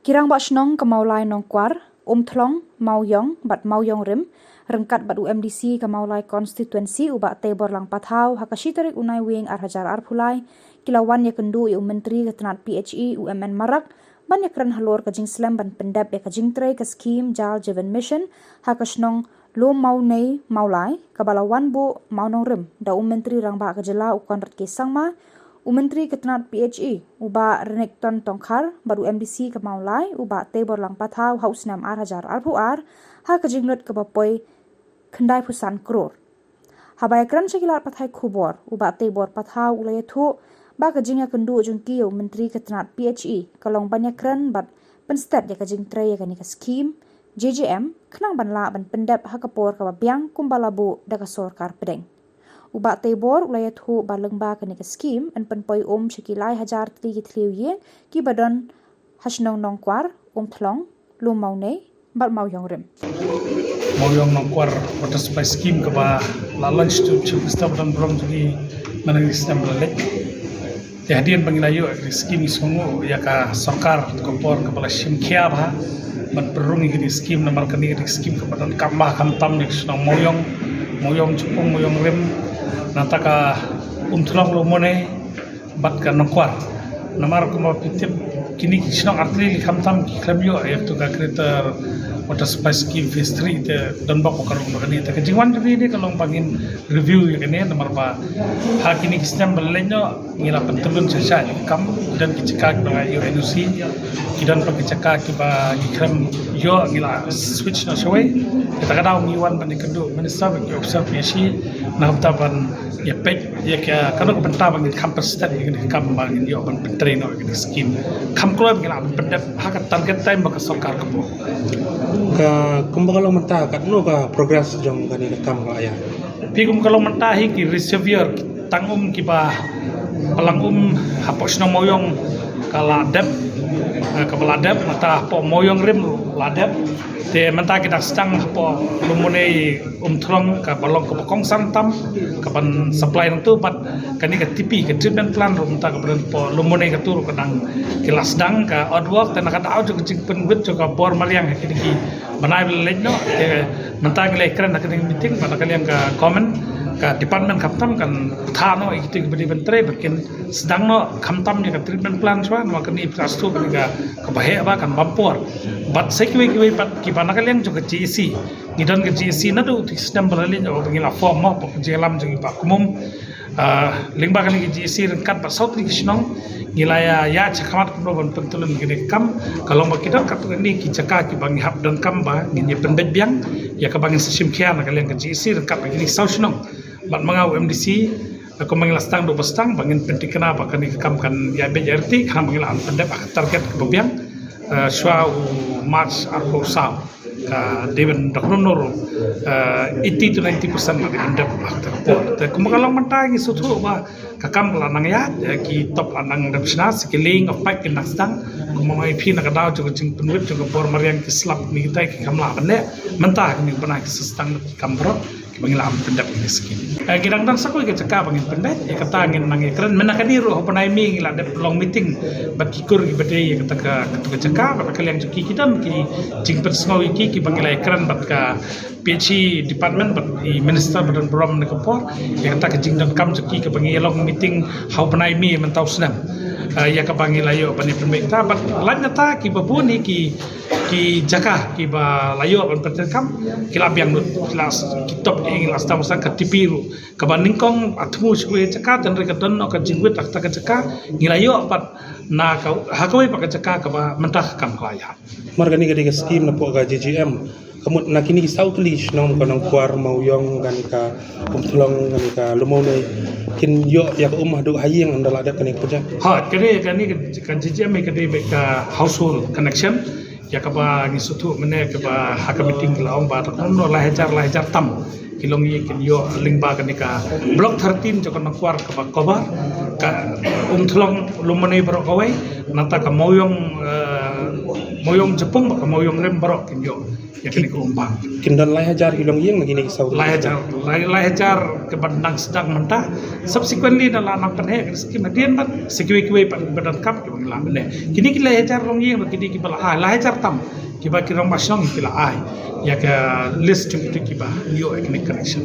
Kirang bak shnong ke maulai nongkwar, thlong, mauyong, bat mauyong rim, rengkat bat UMDC ke maulai konstituensi ubak tebor lang pathau, hakashitarik unai wing arhajar arpulai, kilawan ya kendu ya menteri ketenat PHE UMN Marak, ban ya keren halor ke jing slam ban pendap ya ke jing tray ke skim jal jeven mission, hakashnong lo mau nei maulai, kabalawan bu mau nong rim, da menteri rang bak ke jela ukan rat ke sangma, Menteri ketenat PHE uba renekton tongkar baru MDC ke maulai uba tebor lang pathau haus nam arhajar arpuar ha kejingnut ke bapoi kendai pusan kror. Habaya kran sekilar pathai kubor uba tebor pathau ulaya thu ba kejingnya kendu jungki Menteri ketenat PHE kalong banyak kran bat penstat ya kejing tray ya kani ke skim JJM kenang ban la ban pendap ha kapor ke babiang kumbalabu da kasor kar pedeng. Uba tebor ulaya thu balengba kani ke skim en penpoi shikilai hajar tli tliu ye ki badan hasnong nongkwar thlong lu maune bal mauyong rim mauyong nongkwar water supply scheme ke ba la lunch to stop dan brom jadi managi sistem belek ya hadian bangilayo scheme isungu ya ka sokar kompor kepala simkia ba ban perungi ke scheme nomor kani scheme ke badan kambah kantam ni snong moyong cupung moyong rim nataka thlong lo mone bat ka nongkwar namar ko mapitip kini kisnong artri likham tam ki klamyo ayat to ka creator water supply scheme phase 3 te don ba ko karong kani ta kajingwan jadi ni kalong pangin review ya kani namar ba ha kini kisnam belenyo ngila pentulun sesa kam dan kicekak dengan UNUC kidan pakicekak ki ba gikram yo ngila switch na showai kita kadang miwan ban kendu minister ki observation na taban ya pek ya kana ko benta bangin campus stat ni kam bangin yo ban pentrain no ni scheme kam club ngila pendap hak target time baka sokar ko ka kumbaga menta kat no ka progress jong kani kam ka ya pigum kalau mentahi ki reservoir tangum ki ba palangum hapos no moyong kala dep kabaladep mata po moyong rim ladep te menta kita stang po lumune thlong ka balong ko kong santam ka ban supply nang tu pat kani ka tipi ka treatment plan rum ta ka ban po lumune ka turu kadang kilas dang ka outwork te nakata au jung jing pen wit ka bor mariang ka ki banai leño te menta ka le kren ka meeting pada kalian ka comment ka department kaptam kan thano itu beri bentre bakin sedang no kamtam ni ka treatment plan swa no kan infrastruktur kan ka bahe ba kan bampor bat sekwe pat ki banakalian jo ka GC ngidan ka GC na do sistem beralin o ngila form mo pa jelam jo pa kumum lingba kan ki GC rengkat ba saut kisnong ngila ya chakamat ko ban pentulun gini kam kalau makidan ka tu ni ki chaka ki bang hab dan kam ba ngi penbet biang ya ka bangin sim kia na kalian ka GC rengkat ba gini sausnong bat mangau MDC aku mengilas tang do bastang bangin penting kenapa kan kam kan ya BRT kan mengilas pendap target kebiang shwa march arko saw ka deven doknor 80 to 90% mati pendap ta kumakalang mantai sutu ba kakam lanang ya ki top lanang dabsna skilling of pipe kinastang kumamai phi na kadau jo jing penwit jo bor mariang ki slap ni tai ki kamla bane mentah ni bana ki sistang kambro bangilam pendap ini skin kidang dan sakoi ke cakap bangin pendap ya kata angin nang keren menakani roh panai mi ngila de long meeting bakikur ki bade ya kata ka cakap ba kalian joki kita ki jing persngawi ki bangila keren bat ka PHE department bat di minister badan program ne kapor ya kata ka jing dan kam joki ke bangi long meeting how panai mi mentau senam ya ka bangila yo bani pembek ta bat lanya ta ki babuni ki jaka ki ba layo ban pertekam kila biang nut kelas kitop ingin astam sang ka tipiru ka baningkong atmu shwe jaka dan rekadon ka jingwit tak ka jaka ngilayo pat na ka hakawai pa ka jaka ka ba mentah kam klaya margani gadi scheme na po ga JGM kamut na kini southlish nong kanang kuar mauyong kan ka thlong kan ka lumone kin yo ya ka umah do hayeng andala ada kan puja ha kene kan JGM kene ka household connection ya kaba ngisutu mene kaba hakamiting laong ba takno lahajar tam kilong ye kin yo lingba kanika block 13 jokon nakwar kaba koba ka thlong lumani bro kawai nata ka moyong Jepang ka moyong rem bro kinyo ya kini ko umpang kin don lai hajar hilong yeng nagini kisau lai hajar ke bandang sedang mentah subsequently na lanang penhe ski madian bat sekiwi badan kap ke bangla bene kini ki lai hajar long yeng kini ki bala lai hajar tam ki ba kirang masong ki la ai ya ka list tu ki ba yo ethnic connection